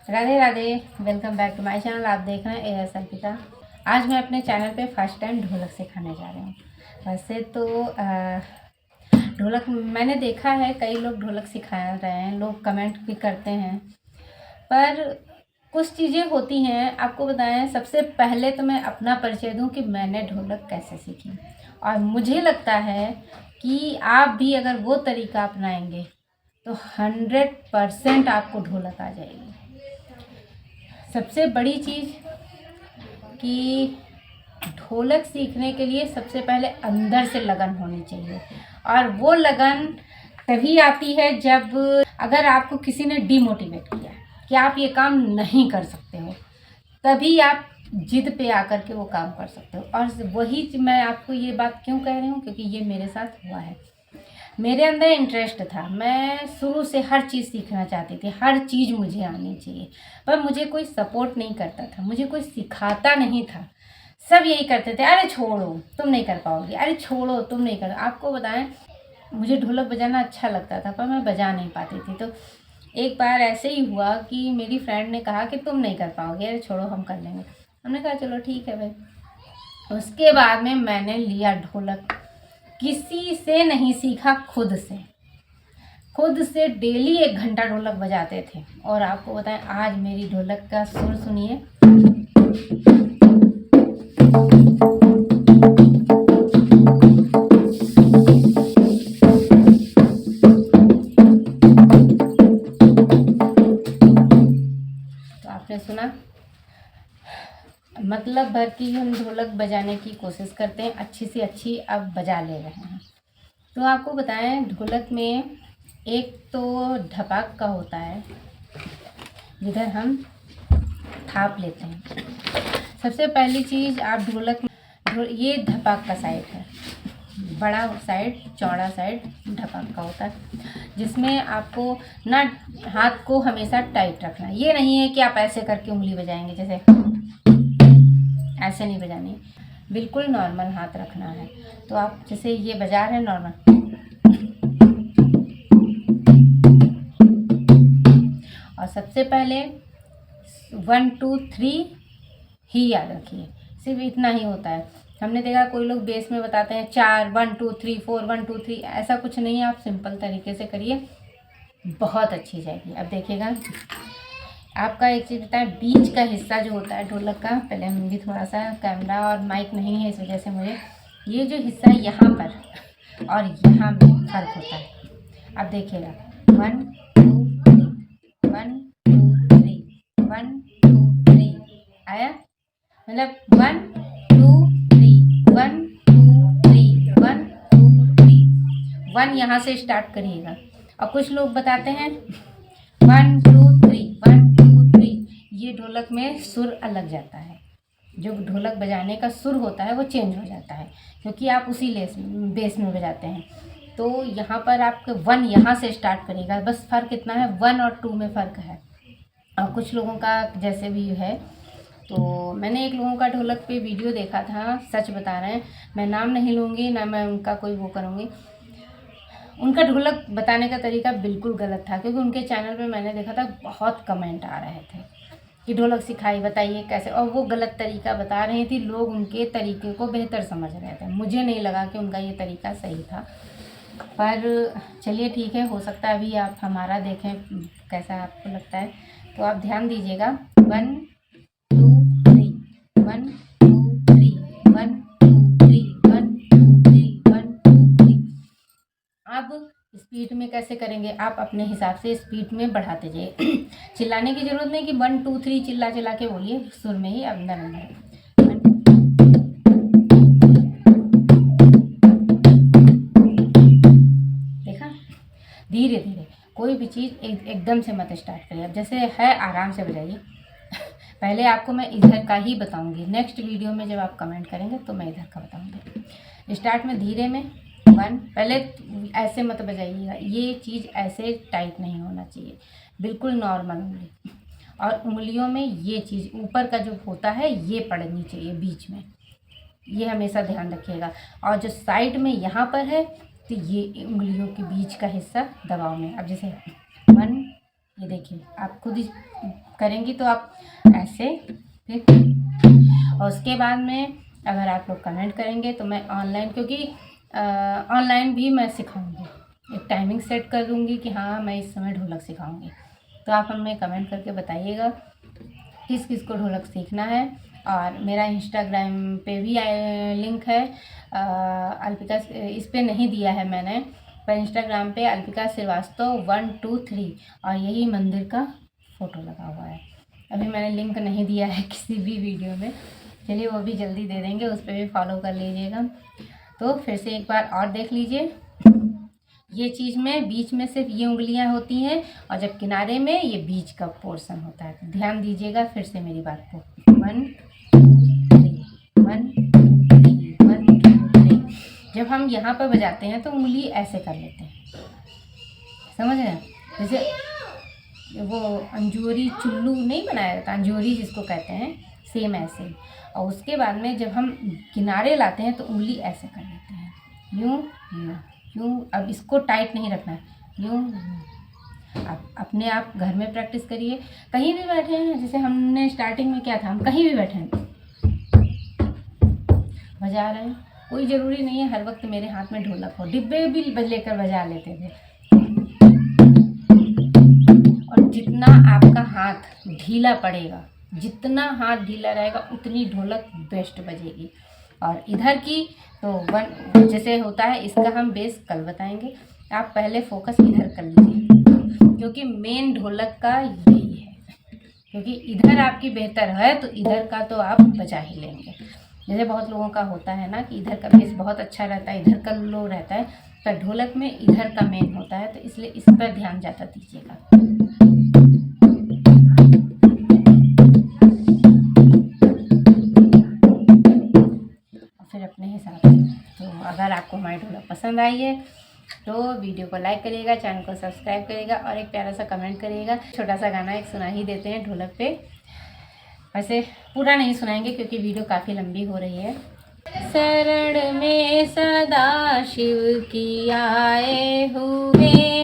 Radhe Radhe. Welcome back to my channel. आप देख रहे हैं AS अर्पिता। आज मैं अपने चैनल पे फर्स्ट टाइम ढोलक सिखाने जा रही हूँ। वैसे तो ढोलक मैंने देखा है, कई लोग ढोलक सिखा रहे हैं, लोग कमेंट भी करते हैं, पर कुछ चीज़ें होती हैं। आपको बताएं, सबसे पहले तो मैं अपना परिचय दूं कि मैंने ढोलक कैसे सीखी। और मुझे लगता है कि आप भी अगर वो तरीका अपनाएंगे तो 100% आपको ढोलक आ जाएगी। सबसे बड़ी चीज़ कि ढोलक सीखने के लिए सबसे पहले अंदर से लगन होनी चाहिए, और वो लगन तभी आती है जब अगर आपको किसी ने डिमोटिवेट किया कि आप ये काम नहीं कर सकते हो, तभी आप जिद पे आकर के वो काम कर सकते हो। और वही मैं आपको ये बात क्यों कह रही हूँ, क्योंकि ये मेरे साथ हुआ है। मेरे अंदर इंटरेस्ट था, मैं शुरू से हर चीज़ सीखना चाहती थी, हर चीज़ मुझे आनी चाहिए, पर मुझे कोई सपोर्ट नहीं करता था, मुझे कोई सिखाता नहीं था। सब यही करते थे, अरे छोड़ो तुम नहीं कर पाओगी, अरे छोड़ो तुम नहीं कर। आपको बताएं, मुझे ढोलक बजाना अच्छा लगता था पर मैं बजा नहीं पाती थी। तो एक बार ऐसे ही हुआ कि मेरी फ्रेंड ने कहा कि तुम नहीं कर पाओगे, अरे छोड़ो हम कर लेंगे। हमने कहा चलो ठीक है भाई। उसके बाद में मैंने लिया ढोलक, किसी से नहीं सीखा, खुद से डेली 1 घंटा ढोलक बजाते थे। और आपको बताएं, आज मेरी ढोलक का सुर सुनिए। तो आपने सुना, मतलब भर की हम ढोलक बजाने की कोशिश करते हैं, अच्छी से अच्छी अब बजा ले रहे हैं। तो आपको बताएं, ढोलक में एक तो ढपाक का होता है, जिधर हम थाप लेते हैं। सबसे पहली चीज़, आप ये ढपाक का साइड है, बड़ा साइड, चौड़ा साइड ढपाक का होता है, जिसमें आपको ना हाथ को हमेशा टाइट रखना है। ये नहीं है कि आप ऐसे करके उंगली बजाएंगे, जैसे ऐसे नहीं बजानी, बिल्कुल नॉर्मल हाथ रखना है। तो आप जैसे ये बजा रहे हैं नॉर्मल, और सबसे पहले 1 2 3 ही याद रखिए, सिर्फ इतना ही होता है। हमने देखा कोई लोग बेस में बताते हैं 4 1 2 3 4 1 2 3, ऐसा कुछ नहीं है। आप सिंपल तरीके से करिए, बहुत अच्छी जाएगी। अब देखिएगा, आपका एक चीज़ बताएं, बीच का हिस्सा जो होता है ढोलक का, पहले हम भी थोड़ा सा, कैमरा और माइक नहीं है इस वजह से मुझे, ये जो हिस्सा है यहाँ पर और यहाँ में फर्क होता है। अब देखिएगा, 1 2 3 1 2 3 1 2 3 आया, मतलब 1 2 3 1 2 3 1 2 3। 1 यहाँ से स्टार्ट करिएगा। और कुछ लोग बताते हैं 1 2 3 1 2 3, ये ढोलक में सुर अलग जाता है। जो ढोलक बजाने का सुर होता है वो चेंज हो जाता है, क्योंकि आप उसी बेस में बजाते हैं। तो यहाँ पर आपके 1 यहाँ से स्टार्ट करेगा, बस फ़र्क इतना है, 1 और 2 में फ़र्क है। और कुछ लोगों का जैसे भी है, तो मैंने एक लोगों का ढोलक पे वीडियो देखा था, सच बता रहे हैं, मैं नाम नहीं लूँगी ना, मैं उनका कोई वो करूँगी। उनका ढोलक बताने का तरीका बिल्कुल गलत था, क्योंकि उनके चैनल पे मैंने देखा था बहुत कमेंट आ रहे थे कि ढोलक सिखाई, बताइए कैसे, और वो गलत तरीका बता रही थी। लोग उनके तरीके को बेहतर समझ रहे थे, मुझे नहीं लगा कि उनका ये तरीका सही था। पर चलिए ठीक है, हो सकता है अभी आप हमारा देखें कैसा आपको लगता है। तो आप ध्यान दीजिएगा, 1 2 3 1 2 3 1 2 3 1 2 3 1 2 3। अब स्पीड में कैसे करेंगे, आप अपने हिसाब से स्पीड में बढ़ाते जाइए। चिल्लाने की जरूरत नहीं कि 1 2 3 चिल्ला चिल्ला के बोलिए, सुर में ही अंदर अंदर। देखा, धीरे धीरे, कोई भी चीज़ एकदम से मत स्टार्ट करिए। अब जैसे है, आराम से बजाइए। पहले आपको मैं इधर का ही बताऊंगी, नेक्स्ट वीडियो में जब आप कमेंट करेंगे तो मैं इधर का बताऊंगी। स्टार्ट में धीरे में 1, पहले ऐसे मत बजाइएगा, ये चीज़ ऐसे टाइट नहीं होना चाहिए, बिल्कुल नॉर्मल उंगली। और उंगलियों में ये चीज़ ऊपर का जो होता है ये पड़नी चाहिए बीच में, ये हमेशा ध्यान रखिएगा। और जो साइड में यहाँ पर है, तो ये उंगलियों के बीच का हिस्सा दबाव में। अब जैसे 1, ये देखिए, आप खुद ही करेंगी तो आप ऐसे फिर। और उसके बाद में अगर आप लोग कमेंट करेंगे तो मैं ऑनलाइन, क्योंकि ऑनलाइन भी मैं सिखाऊंगी, एक टाइमिंग सेट कर दूंगी कि हाँ मैं इस समय ढोलक सिखाऊंगी। तो आप हमें कमेंट करके बताइएगा किस किस को ढोलक सीखना है। और मेरा इंस्टाग्राम पे भी लिंक है, अल्पिका, इस पे नहीं दिया है मैंने, पर इंस्टाग्राम पे अल्पिका श्रीवास्तव 1 2 3 और यही मंदिर का फ़ोटो लगा हुआ है। अभी मैंने लिंक नहीं दिया है किसी भी वीडियो में, चलिए वो भी जल्दी दे देंगे, उस पर भी फॉलो कर लीजिएगा। तो फिर से एक बार और देख लीजिए, ये चीज़ में बीच में सिर्फ ये उंगलियां होती हैं और जब किनारे में ये बीच का पोर्शन होता है। तो ध्यान दीजिएगा फिर से मेरी बात को। 1 2 3, 1 2 3, 1 2 3। जब हम यहाँ पर बजाते हैं तो उंगली ऐसे कर लेते हैं, समझ रहे हैं? जैसे वो अंजोरी चुल्लू नहीं बनाया जाता, अंजोरी जिसको कहते हैं, सेम ऐसे ही। और उसके बाद में जब हम किनारे लाते हैं तो उंगली ऐसे कर लेते हैं, यूँ यूँ यूँ। अब इसको टाइट नहीं रखना है, यूँ। आप अपने आप घर में प्रैक्टिस करिए, कहीं भी बैठे हैं। जैसे हमने स्टार्टिंग में क्या था, हम कहीं भी बैठे हैं बजा रहे हैं, कोई ज़रूरी नहीं है हर वक्त मेरे हाथ में ढोलक हो, डिब्बे भी लेकर बजा लेते थे। और जितना आपका हाथ ढीला पड़ेगा, जितना हाथ ढीला रहेगा उतनी ढोलक बेस्ट बजेगी। और इधर की तो वन जैसे होता है, इसका हम बेस कल बताएंगे। आप पहले फोकस इधर कर लीजिए, क्योंकि मेन ढोलक का यही है। क्योंकि इधर आपकी बेहतर है तो इधर का तो आप बजा ही लेंगे। जैसे बहुत लोगों का होता है ना कि इधर का बेस बहुत अच्छा रहता है, इधर का लो रहता है, पर ढोलक में इधर का मेन होता है, तो इसलिए इस पर ध्यान ज़्यादा दीजिएगा। फिर अपने हिसाब से। तो अगर आपको हमारी ढोलक पसंद आई है तो वीडियो को लाइक करिएगा, चैनल को सब्सक्राइब करिएगा और एक प्यारा सा कमेंट करिएगा। छोटा सा गाना एक सुना ही देते हैं ढोलक पे, वैसे पूरा नहीं सुनाएंगे क्योंकि वीडियो काफ़ी लंबी हो रही है। शरण में सदा शिव की आए हुए,